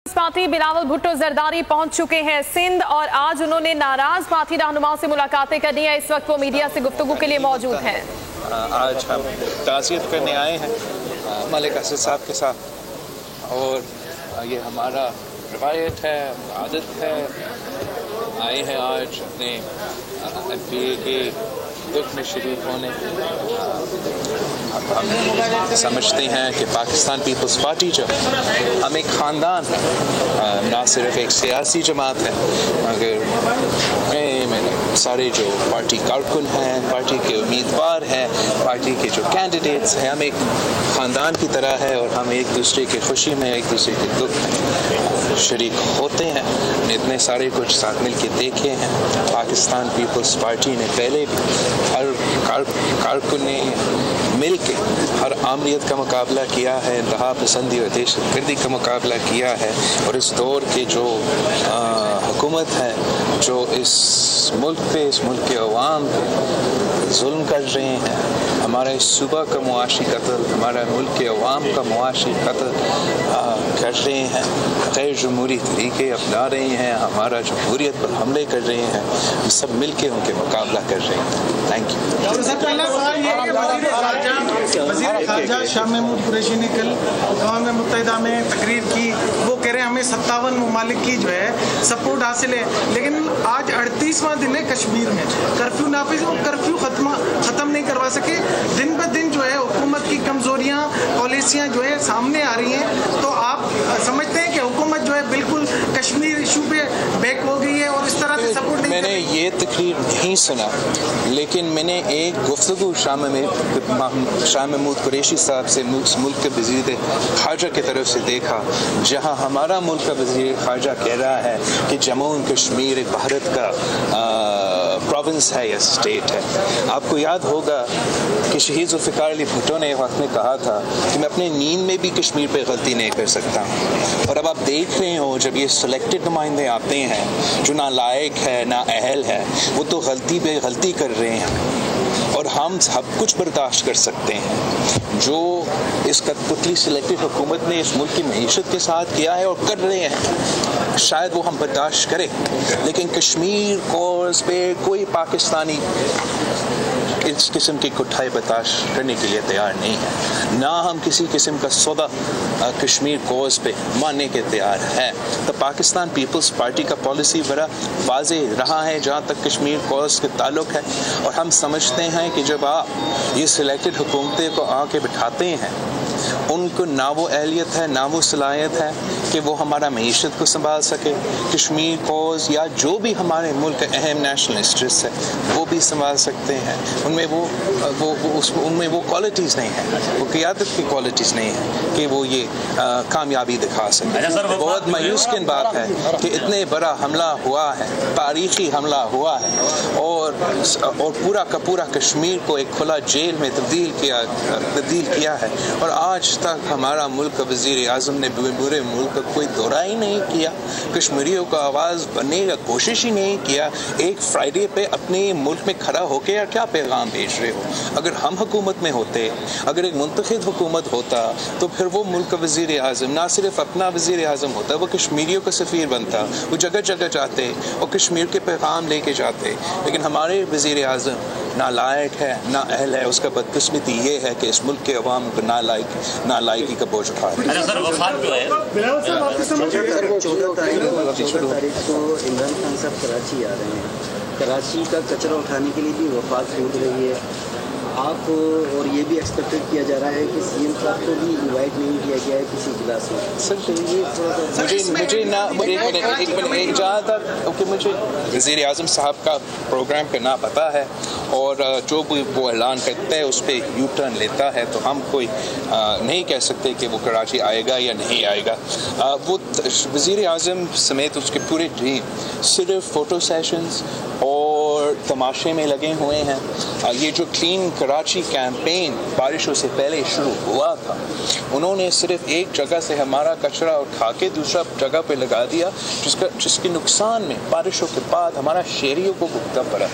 Party Bilawal Bhutto Zardari पहुंच चुके हैं सिंध और आज उन्होंने नाराज पार्टी रहनुमाओं से मुलाकातें करनी है। इस वक्त वो मीडिया से गुफ्तगू के लिए मौजूद हैं। आज हम ताज़ियत करने आए हैं मलिक असद साहब के साथ और ये हमारा रवायत है, आदत है। आए हैं आज अपने MPA के दुख में शरीक होने। हम समझते हैं कि पाकिस्तान पीपल्स पार्टी जो हम एक ख़ानदान है, ना सिर्फ एक सियासी जमात है मगर सारे जो पार्टी कारकुन हैं, पार्टी के उम्मीदवार हैं, पार्टी के जो कैंडिडेट्स हैं, हम एक ख़ानदान की तरह है और हम एक दूसरे की खुशी में एक दूसरे के दुख में शरीक होते हैं। इतने सारे कुछ साथ मिल के देखे हैं। पाकिस्तान पीपल्स पार्टी ने पहले भी हर कारकुन ने मिल के हर आमरीत का मुकाबला किया है, इंतहा पसंदी और दहशतगर्दी का मुकाबला किया है। और इस दौर के जो हुकूमत है जो इस मुल्क पे, इस मुल्क के अवाम पे जुल्म कर रहे हैं, हमारा इस सूबा का मुआशी कत्ल, हमारा मुल्क के अवाम का मुआशी कत्ल कर रहे हैं, गैर जमहूरी तरीके अपना रहे हैं, हमारा जमहूरियत पर हमले कर रहे हैं, हम सब मिल के उनके मुकाबला कर रहे हैं। Thank you. वज़ीर ख़ारजा शाह महमूद कुरैशी ने कल अक़वाम मुत्तहिदा में तकरीर की। वो कह रहे हैं हमें 57 ममालिक की जो है सपोर्ट हासिल है, लेकिन आज 38वां दिन है कश्मीर में कर्फ्यू नाफिज, वो कर्फ्यू ख़त्म नहीं करवा सके। दिन ब दिन जो है हुकूमत की कमज़ोरियाँ, पॉलिसियाँ जो है सामने आ रही हैं। तो आप समझते हैं कि हुकूमत जो है बिल्कुल कश्मीर इशू पे बैक हो गई है और इस तरह से सपोर्ट नहीं? मैंने ये तकरीर नहीं सुना, लेकिन मैंने एक गुफ्तगू शाह महमूद कुरैशी साहब से मुल्क के वज़ीर ख़ारजा की तरफ से देखा, जहाँ हमारा मुल्क का वज़ीर ख़ारजा कह रहा है कि जम्मू एंड कश्मीर एक भारत का प्रोविंस है या स्टेट है। आपको याद होगा कि शहीद ज़ुल्फ़िकार अली भुट्टो ने एक वक्त में कहा था कि मैं अपने नींद में भी कश्मीर पे गलती नहीं कर सकता। और अब आप देख रहे हो जब ये सिलेक्टेड नुमाइंदे आते हैं जो ना लायक है ना अहल है, वो तो गलती पे गलती कर रहे हैं और हम सब कुछ बर्दाश्त कर सकते हैं। जो इस कठपुतली सिलेक्टेड हुकूमत ने इस मुल्क की मईशत के साथ किया है और कर रहे हैं, शायद वो हम बर्दाश्त करें, लेकिन कश्मीर कोर्स पे कोई पाकिस्तानी इस किस्म की कुठाई बर्दाश्त करने के लिए तैयार नहीं है। ना हम किसी किस्म का सौदा कश्मीर कोर्स पे मानने के तैयार है। तो पाकिस्तान पीपल्स पार्टी का पॉलिसी बड़ा वाज़ेह रहा है जहाँ तक कश्मीर कोर्स के ताल्लुक है। और हम समझते हैं कि जब आप ये सिलेक्टेड हुकूमतें को आके बिठाते हैं, उनको ना वो अहलियत है ना वो सलाहियत है कि वो हमारा मईशत को संभाल सके। कश्मीर कोर्स या जो भी हमारे मुल्क के अहम नेशनल इंटरेस्ट है वो भी संभाल सकते हैं। उनमें वो क्वालिटीज़ नहीं है, वो क़ियादत की क्वालिटीज़ नहीं है कि वो ये कामयाबी दिखा सकें। बहुत मायूस किन बात है कि इतने बड़ा हमला हुआ है, तारीख़ी हमला हुआ है और पूरा का पूरा कश्मीर को एक खुला जेल में तब्दील किया है। और आज तक हमारा मुल्क का वज़ीर आज़म ने पूरे मुल्क का कोई दौरा ही नहीं किया, कश्मीरियों का आवाज़ बनने का कोशिश ही नहीं किया। एक फ्राइडे पे अपने मुल्क में खड़ा होकर क्या पैगाम भेज रहे हो? अगर हम हुकूमत में होते, अगर एक मुंतखब हुकूमत होता, तो फिर वो मुल्क का वज़ीर आज़म ना सिर्फ अपना वज़ीर आज़म होता, वो कश्मीरियों का सफ़ीर बनता, वो जगह जगह जाते और कश्मीर के पैगाम लेके जाते। लेकिन हमारे वज़ीर आज़म ना लायक है ना अहल है। उसका बदकिस्मती ये है कि इस मुल्क के अवाम को नालायकी का बोझ उठा रहे हैं। सर वफात जो है 14 तारीख को इमरान खान साहब कराची आ रहे हैं। कराची का कचरा उठाने के लिए भी वफात हो रही है। आप और ये भी एक्सपेक्टेड किया जा रहा है कि CM साहब को भी इनवाइट नहीं किया गया है किसी इजलास में। सर मुझे ना एक मिनट जहाँ तक कि मुझे वज़ीर आज़म साहब का प्रोग्राम का ना पता है और जो भी वो ऐलान करता है उस पर यू टर्न लेता है, तो हम कोई नहीं कह सकते कि वो कराची आएगा या नहीं आएगा। वो वज़ीर आज़म समेत उसके पूरी टीम सिर्फ फ़ोटो सेशंस और तमाशे में लगे हुए हैं। ये जो क्लीन कराची कैंपेन बारिशों से पहले शुरू हुआ था, उन्होंने सिर्फ एक जगह से हमारा कचरा उठा के दूसरा जगह पे लगा दिया, जिसके नुकसान में बारिशों के बाद हमारा शहरियों को भुगतना पड़ा।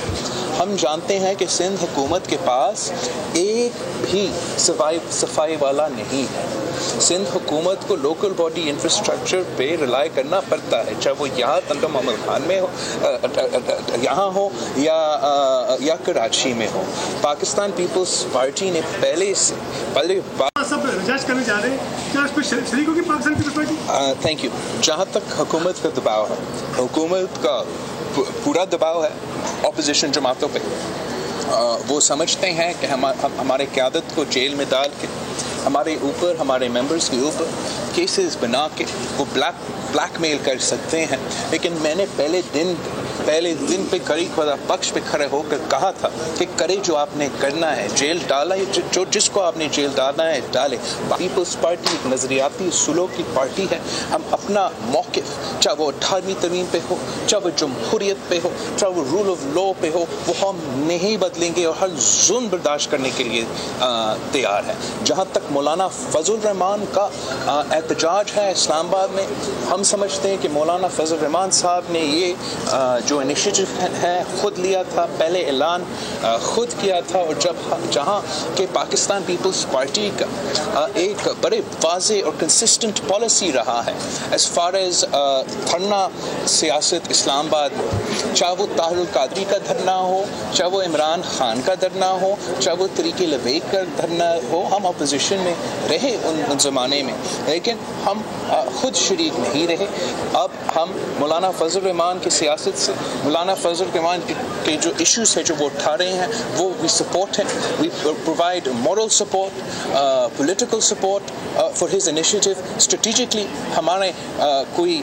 हम जानते हैं कि सिंध हुकूमत के पास एक भी सफाई वाला नहीं है। सिंध हुकूमत को लोकल बॉडी इंफ्रास्ट्रक्चर पे रिलाई करना पड़ता है, चाहे वो यहाँ तंगा मोहम्मद खान में हो, यहाँ हो या कराची में हो। पाकिस्तान पीपल्स पार्टी ने पहले सब रिजर्च करने जा रहे हैं, क्या इस पर शरीक होगी Pakistan Peoples Party? Thank you. जहाँ तक हुकूमत का दबाव है, हुकूमत का पूरा दबाव है अपोजिशन जमातों पे। वो समझते हैं कि हमारे क़यादत को जेल में डाल के हमारे ऊपर, हमारे मेंबर्स के ऊपर केसेस बना के वो ब्लैकमेल कर सकते हैं। लेकिन मैंने पहले दिन पे कड़ी खुदा पक्ष पे खड़े होकर कहा था कि करे जो आपने करना है, जेल डाला है, जो जिसको आपने जेल डालना है डाले। पीपल्स पार्टी एक नज़रियाती सुलूक की पार्टी है। हम अपना मौक़िफ़, चाहे वो 18वीं तरमीम पे हो, चाहे वो जमहूरियत पे हो, चाहे वो रूल ऑफ लॉ पे हो, वो हम नहीं बदलेंगे और हर जुल्म बर्दाश्त करने के लिए तैयार है। जहाँ तक मौलाना फजल रहमान का एहतजाज है इस्लामाबाद में, हम समझते हैं कि मौलाना फजल रहमान साहब ने ये जो इनिशिएटिव है खुद लिया था, पहले ऐलान खुद किया था, और जहाँ के पाकिस्तान पीपल्स पार्टी का एक बड़े वाज़े और कंसिस्टेंट पॉलिसी रहा है एज़ फार एज़ धरना सियासत इस्लामाबाद में, चाहे वो ताहिरुल कादरी का धरना हो, चाहे वो इमरान खान का धरना हो, चाहे वो तरीक़े लबैक का धरना हो। हम अपोजिशन में रहे उन ज़माने में, लेकिन हम खुद शरीक नहीं रहे। अब हम मौलाना फजल रहमान की सियासत से, मौलाना फजल रहमान के जो इश्यूज़ है जो वो उठा रहे हैं, वो वी सपोर्ट है। We provide moral support, political support for his initiative. Strategically हमारे कोई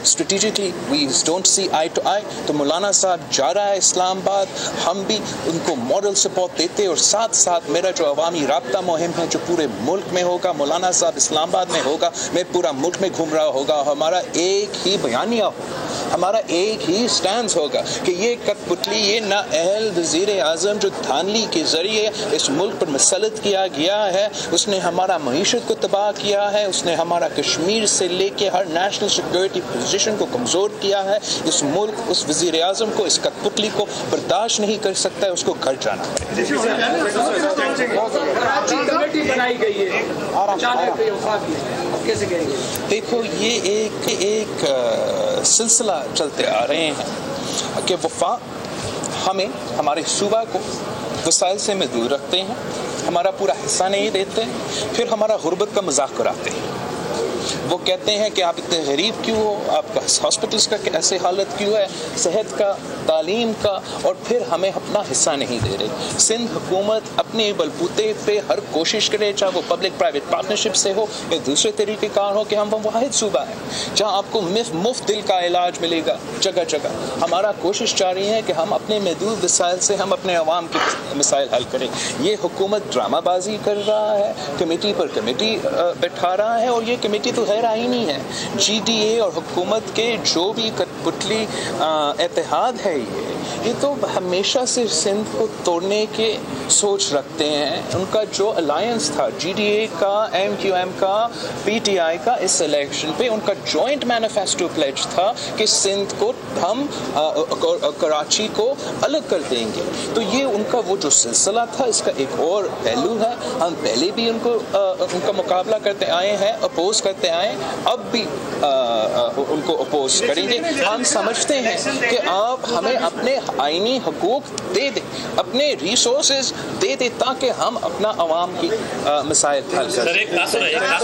strategically we don't see eye to eye, तो मौलाना साहब जा रहा है इस्लामाबाद, हम भी उनको मॉरल सपोर्ट देते, और साथ साथ मेरा जो अवामी राब्ता मुहिम है जो पूरे मुल्क में होगा, मौलाना साहब इस्लामाबाद में होगा, मैं पूरा मुल्क में घूम रहा होगा, हमारा एक ही बयानिया हो, हमारा एक ही स्टैंड होगा कि ये कठपुतली, ये नाअहल वज़ीर आज़म जो धांधली के ज़रिए इस मुल्क पर मुसल्लत किया गया है, उसने हमारा मईशत को तबाह किया है, उसने हमारा कश्मीर से लेके हर नेशनल सिक्योरिटी पोजीशन को कमज़ोर किया है। इस मुल्क उस वज़ीर आज़म को, इस कठपुतली को बर्दाश्त नहीं कर सकता है, उसको घर जाना है। देखो, ये एक सिलसिला चलते आ रहे हैं कि वफा हमें, हमारे सूबा को वसाइल से महदूद रखते हैं, हमारा पूरा हिस्सा नहीं देते, फिर हमारा गुर्बत का मजाक कराते हैं। वो कहते हैं कि आप इतने गरीब क्यों हो, आपका हॉस्पिटल्स का ऐसे हालत क्यों है, सेहत का, तालीम का, और फिर हमें अपना हिस्सा नहीं दे रहे। सिंध हुकूमत अपने बलबूते पे हर कोशिश करे, चाहे वो पब्लिक प्राइवेट पार्टनरशिप से हो या दूसरे तरीके कार हो, कि हम वाहिद सूबा है जहाँ आपको मुफ्त दिल का इलाज मिलेगा जगह जगह। हमारा कोशिश जारी है कि हम अपने महदूद वसाइल से हम अपने अवाम के मसाइल हल करें। ये हुकूमत ड्रामाबाजी कर रहा है, कमेटी पर कमेटी बैठा रहा है, और ये कमेटी तो गैर आईनी है। GDA और हुकूमत के जो भी कठपुतली इत्तेहाद है, ये तो हमेशा से सिंध को तोड़ने के सोच रखते हैं। उनका जो अलायंस था GDA का, MQM का, PTI का, इस इलेक्शन पे उनका जॉइंट मैनिफेस्टो प्लेज था कि सिंध को हम कराची को अलग कर देंगे। तो ये उनका वो जो सिलसिला था, इसका एक और पहलू है। हम पहले भी उनका मुकाबला करते आए हैं, अपोज करते आए, अब भी उनको अपोज करेंगे। हम समझते हैं कि आप हमें अपने आईनी हकूक दे दें, अपने रिसोर्सेज दे दें, ताकि हम अपना अवाम की मसाइल हल कर सकें।